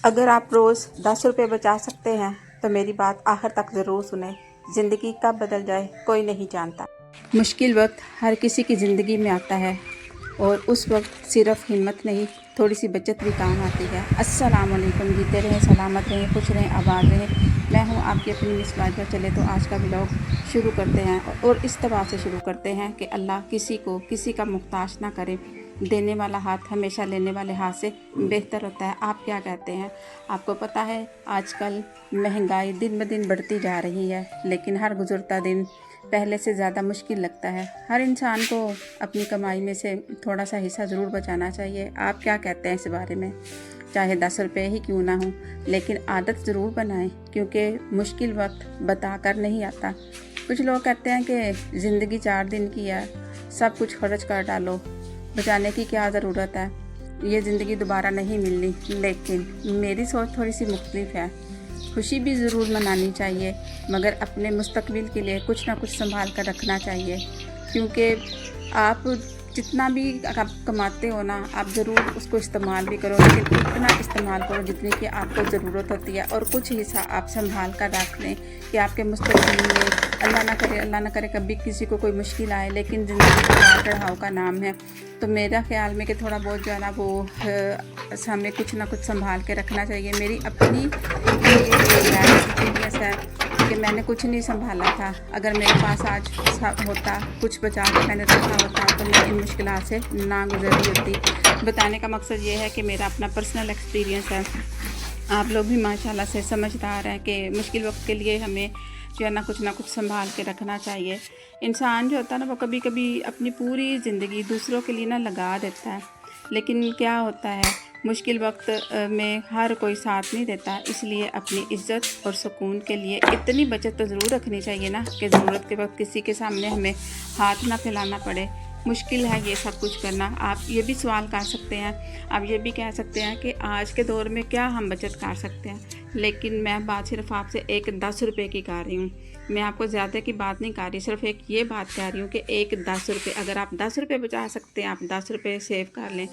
अगर आप रोज़ 10 रुपये बचा सकते हैं तो मेरी बात आखिर तक ज़रूर सुने। ज़िंदगी कब बदल जाए कोई नहीं जानता। मुश्किल वक्त हर किसी की ज़िंदगी में आता है और उस वक्त सिर्फ हिम्मत नहीं, थोड़ी सी बचत भी काम आती है। अस्सलाम वालेकुम, जीते रहें, सलामत रहें, खुश रहें, आबाद रहें। मैं हूँ आपकी अपनी मिस वाजिदा। चले तो आज का व्लॉग शुरू करते हैं और इस तरह से शुरू करते हैं कि अल्लाह किसी का मुख्ताज ना करे। देने वाला हाथ हमेशा लेने वाले हाथ से बेहतर होता है। आप क्या कहते हैं? आपको पता है आजकल महंगाई दिन ब दिन बढ़ती जा रही है, लेकिन हर गुज़रता दिन पहले से ज़्यादा मुश्किल लगता है। हर इंसान को अपनी कमाई में से थोड़ा सा हिस्सा ज़रूर बचाना चाहिए। आप क्या कहते हैं इस बारे में? चाहे 10 रुपये ही क्यों ना हो, लेकिन आदत ज़रूर बनाएं, क्योंकि मुश्किल वक्त बता कर नहीं आता। कुछ लोग कहते हैं कि ज़िंदगी 4 दिन की है, सब कुछ खर्च कर डालो, बचाने की क्या ज़रूरत है, ये ज़िंदगी दोबारा नहीं मिलनी। लेकिन मेरी सोच थोड़ी सी मुख्तलिफ है। खुशी भी ज़रूर मनानी चाहिए, मगर अपने मुस्तकबिल के लिए कुछ ना कुछ संभाल कर रखना चाहिए, क्योंकि आप जितना भी आप कमाते हो ना, आप ज़रूर उसको इस्तेमाल भी करो, लेकिन इतना इस्तेमाल करो जितनी कि आपको ज़रूरत होती है, और कुछ हिस्सा आप संभाल कर रख लें कि आपके मुस्तकबिल में अल्लाह ना करे कभी किसी को कोई मुश्किल आए। लेकिन ज़िंदगी उतार चढ़ाव का नाम है, तो मेरा ख्याल में कि थोड़ा बहुत जो है ना वो हमें कुछ ना कुछ संभाल के रखना चाहिए। मेरी अपनी एक्सपीरियंस है कि मैंने कुछ नहीं संभाला था। अगर मेरे पास आज होता, कुछ बचा के मैंने रखा होता, तो मैं इन मुश्किलात से ना गुजरी होती। बताने का मकसद ये है कि मेरा अपना पर्सनल एक्सपीरियंस है। आप लोग भी माशाल्लाह से समझदार हैं कि मुश्किल वक्त के लिए हमें जो है ना कुछ संभाल के रखना चाहिए। इंसान जो होता है ना, वो कभी कभी अपनी पूरी ज़िंदगी दूसरों के लिए ना लगा देता है, लेकिन क्या होता है मुश्किल वक्त में हर कोई साथ नहीं देता। इसलिए अपनी इज़्ज़त और सुकून के लिए इतनी बचत तो ज़रूर रखनी चाहिए ना कि ज़रूरत के वक्त किसी के सामने हमें हाथ ना फैलाना पड़े। मुश्किल है ये सब कुछ करना। आप ये भी सवाल कर सकते हैं, आप ये भी कह सकते हैं कि आज के दौर में क्या हम बचत कर सकते हैं, लेकिन मैं बात सिर्फ आपसे एक 10 रुपये की कर रही हूँ। मैं आपको ज़्यादा की बात नहीं कर रही, सिर्फ एक ये बात कह रही हूँ कि एक 10 रुपये, अगर आप 10 रुपये बचा सकते हैं, आप 10 रुपये सेव कर लें।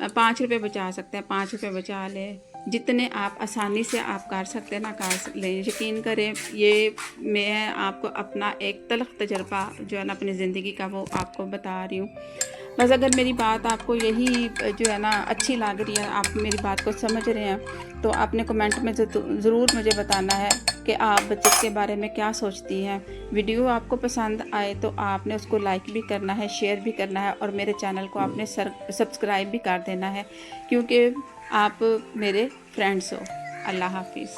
5 रुपये बचा सकते हैं, 5 रुपये बचा लें। जितने आप आसानी से आप कर सकते हैं ना कर लें। यकीन करें, ये मैं आपको अपना एक तलख तजर्बा जो है ना अपनी ज़िंदगी का वो आपको बता रही हूँ। बस अगर मेरी बात आपको यही जो है ना अच्छी लग रही है, आप मेरी बात को समझ रहे हैं, तो आपने कमेंट में ज़रूर मुझे बताना है कि आप बचत के बारे में क्या सोचती हैं। वीडियो आपको पसंद आए तो आपने उसको लाइक भी करना है, शेयर भी करना है, और मेरे चैनल को आपने सब्सक्राइब भी कर देना है, क्योंकि आप मेरे फ्रेंड्स हो। अल्लाह हाफिज़।